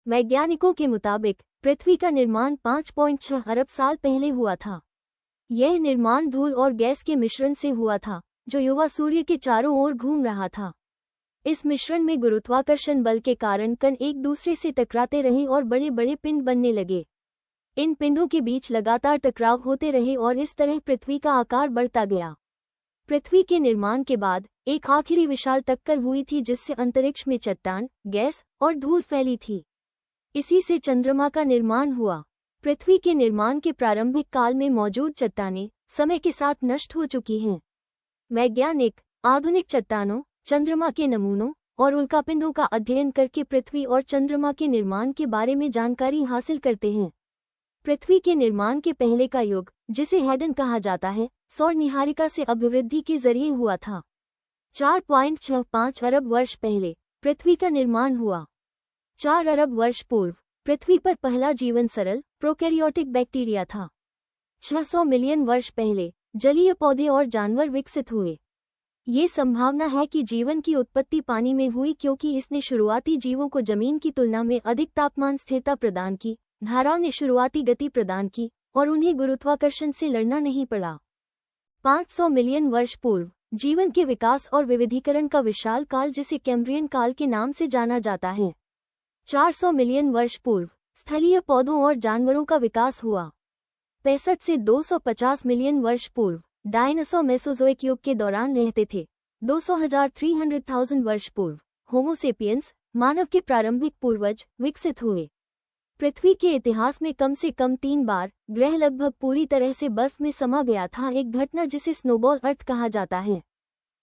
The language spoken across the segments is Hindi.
वैज्ञानिकों के मुताबिक पृथ्वी का निर्माण 5.6 अरब साल पहले हुआ था। यह निर्माण धूल और गैस के मिश्रण से हुआ था, जो युवा सूर्य के चारों ओर घूम रहा था। इस मिश्रण में गुरुत्वाकर्षण बल के कारण कण एक दूसरे से टकराते रहे और बड़े बड़े पिंड बनने लगे। इन पिंडों के बीच लगातार टकराव होते रहे और इस तरह पृथ्वी का आकार बढ़ता गया। पृथ्वी के निर्माण के बाद एक आखिरी विशाल टक्कर हुई थी जिससे अंतरिक्ष में चट्टान, गैस और धूल फैली थी। इसी से चंद्रमा का निर्माण हुआ। पृथ्वी के निर्माण के प्रारंभिक काल में मौजूद चट्टानें समय के साथ नष्ट हो चुकी हैं। वैज्ञानिक आधुनिक चट्टानों, चंद्रमा के नमूनों और उल्कापिंडों का अध्ययन करके पृथ्वी और चंद्रमा के निर्माण के बारे में जानकारी हासिल करते हैं। पृथ्वी के निर्माण के पहले का युग, जिसे हैडन कहा जाता है, सौर निहारिका से अभिवृद्धि के जरिए हुआ था। 4.65 अरब वर्ष पहले पृथ्वी का निर्माण हुआ। 4 अरब वर्ष पूर्व पृथ्वी पर पहला जीवन सरल प्रोकैरियोटिक बैक्टीरिया था। 600 मिलियन वर्ष पहले जलीय पौधे और जानवर विकसित हुए। ये संभावना है कि जीवन की उत्पत्ति पानी में हुई क्योंकि इसने शुरुआती जीवों को जमीन की तुलना में अधिक तापमान स्थिरता प्रदान की, धाराओं ने शुरुआती गति प्रदान की और उन्हें गुरुत्वाकर्षण से लड़ना नहीं पड़ा। 500 मिलियन वर्ष पूर्व जीवन के विकास और विविधीकरण का विशाल काल, जिसे कैम्ब्रियन काल के नाम से जाना जाता है। 400 मिलियन वर्ष पूर्व स्थलीय पौधों और जानवरों का विकास हुआ। 65 से 250 मिलियन वर्ष पूर्व डायनासोर मेसोजोइक युग के दौरान रहते थे। 200,300,000 वर्ष पूर्व होमोसेपियंस, मानव के प्रारंभिक पूर्वज, विकसित हुए। पृथ्वी के इतिहास में कम से कम 3 बार ग्रह लगभग पूरी तरह से बर्फ में समा गया था, एक घटना जिसे स्नोबॉल अर्थ कहा जाता है।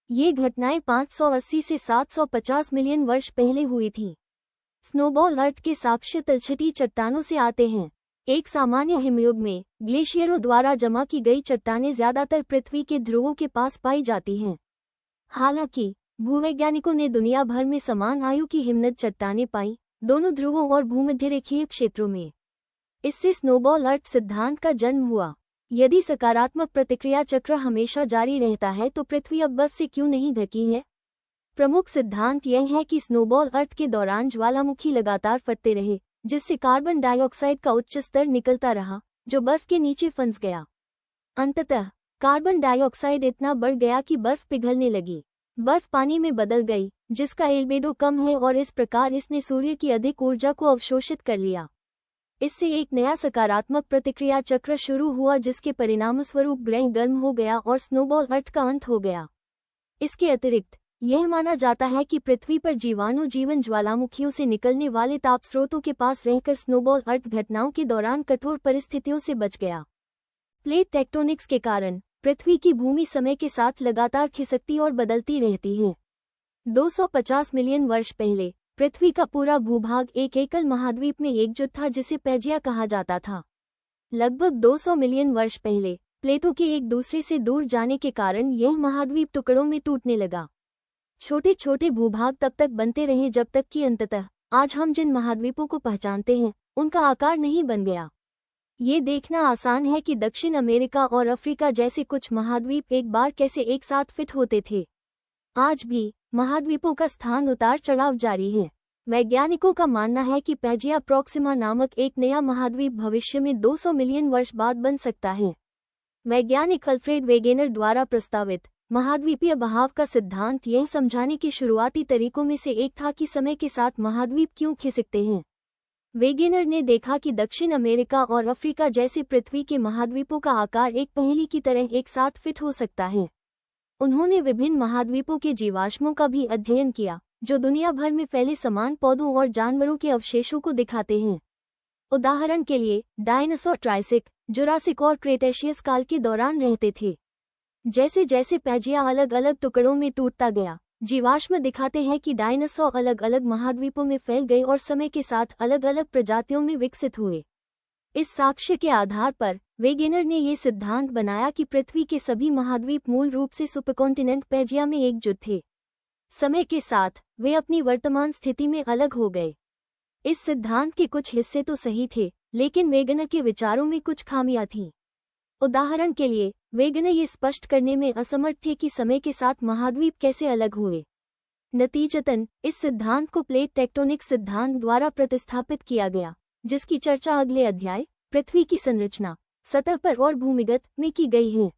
ये घटनाएं 580 से 750 मिलियन वर्ष पहले हुई थीं। स्नोबॉल अर्थ के साक्ष्य तलछटी चट्टानों से आते हैं। एक सामान्य हिमयुग में ग्लेशियरों द्वारा जमा की गई चट्टानें ज्यादातर पृथ्वी के ध्रुवों के पास पाई जाती हैं। हालांकि भूवैज्ञानिकों ने दुनिया भर में समान आयु की हिमनद चट्टानें पाई, दोनों ध्रुवों और भूमध्यरेखीय क्षेत्रों में। इससे स्नोबॉल अर्थ सिद्धांत का जन्म हुआ। यदि सकारात्मक प्रतिक्रिया चक्र हमेशा जारी रहता है तो पृथ्वी अब बर्फ से क्यों नहीं ढकी है? प्रमुख सिद्धांत यह है कि स्नोबॉल अर्थ के दौरान ज्वालामुखी लगातार फटते रहे, जिससे कार्बन डाइऑक्साइड का उच्च स्तर निकलता रहा, जो बर्फ के नीचे फंस गया। अंततः कार्बन डाइऑक्साइड इतना बढ़ गया कि बर्फ पिघलने लगी। बर्फ पानी में बदल गई, जिसका एल्बेडो कम है और इस प्रकार इसने सूर्य की अधिक ऊर्जा को अवशोषित कर लिया। इससे एक नया सकारात्मक प्रतिक्रिया चक्र शुरू हुआ, जिसके परिणामस्वरूप ग्रह गर्म हो गया और स्नोबॉल अर्थ का अंत हो गया। इसके अतिरिक्त यह माना जाता है कि पृथ्वी पर जीवाणु जीवन ज्वालामुखियों से निकलने वाले ताप स्रोतों के पास रहकर स्नोबॉल अर्थ घटनाओं के दौरान कठोर परिस्थितियों से बच गया। प्लेट टेक्टोनिक्स के कारण पृथ्वी की भूमि समय के साथ लगातार खिसकती और बदलती रहती है। 250 मिलियन वर्ष पहले पृथ्वी का पूरा भूभाग एक एकल महाद्वीप में एकजुट था, जिसे पैजिया कहा जाता था। लगभग 200 मिलियन वर्ष पहले प्लेटों के एक दूसरे से दूर जाने के कारण यह महाद्वीप टुकड़ों में टूटने लगा। छोटे छोटे भूभाग तब तक बनते रहे जब तक कि अंततः आज हम जिन महाद्वीपों को पहचानते हैं उनका आकार नहीं बन गया। ये देखना आसान है कि दक्षिण अमेरिका और अफ्रीका जैसे कुछ महाद्वीप एक बार कैसे एक साथ फिट होते थे। आज भी महाद्वीपों का स्थान उतार चढ़ाव जारी है। वैज्ञानिकों का मानना है कि पैजिया प्रॉक्सिमा नामक एक नया महाद्वीप भविष्य में 200 मिलियन वर्ष बाद बन सकता है। वैज्ञानिक अल्फ्रेड वेगेनर द्वारा प्रस्तावित महाद्वीपीय बहाव का सिद्धांत यह समझाने के शुरुआती तरीकों में से एक था कि समय के साथ महाद्वीप क्यों खिसकते हैं। वेगेनर ने देखा कि दक्षिण अमेरिका और अफ्रीका जैसे पृथ्वी के महाद्वीपों का आकार एक पहेली की तरह एक साथ फिट हो सकता है। उन्होंने विभिन्न महाद्वीपों के जीवाश्मों का भी अध्ययन किया, जो दुनिया भर में फैले समान पौधों और जानवरों के अवशेषों को दिखाते हैं। उदाहरण के लिए डायनासोर ट्राइसिक, जुरासिक और क्रेटेशियस काल के दौरान रहते थे। जैसे जैसे पैजिया अलग अलग टुकड़ों में टूटता गया, जीवाश्म दिखाते हैं कि डायनासोर अलग अलग महाद्वीपों में फैल गए और समय के साथ अलग अलग प्रजातियों में विकसित हुए। इस साक्ष्य के आधार पर वेगेनर ने ये सिद्धांत बनाया कि पृथ्वी के सभी महाद्वीप मूल रूप से सुपरकॉन्टिनेंट पैजिया में एकजुट थे। समय के साथ वे अपनी वर्तमान स्थिति में अलग हो गए। इस सिद्धांत के कुछ हिस्से तो सही थे, लेकिन वेगेनर के विचारों में कुछ खामियां थीं। उदाहरण के लिए वेगेनर ये स्पष्ट करने में असमर्थ थे कि समय के साथ महाद्वीप कैसे अलग हुए। नतीजतन इस सिद्धांत को प्लेट टेक्टोनिक सिद्धांत द्वारा प्रतिस्थापित किया गया, जिसकी चर्चा अगले अध्याय पृथ्वी की संरचना, सतह पर और भूमिगत में की गई है।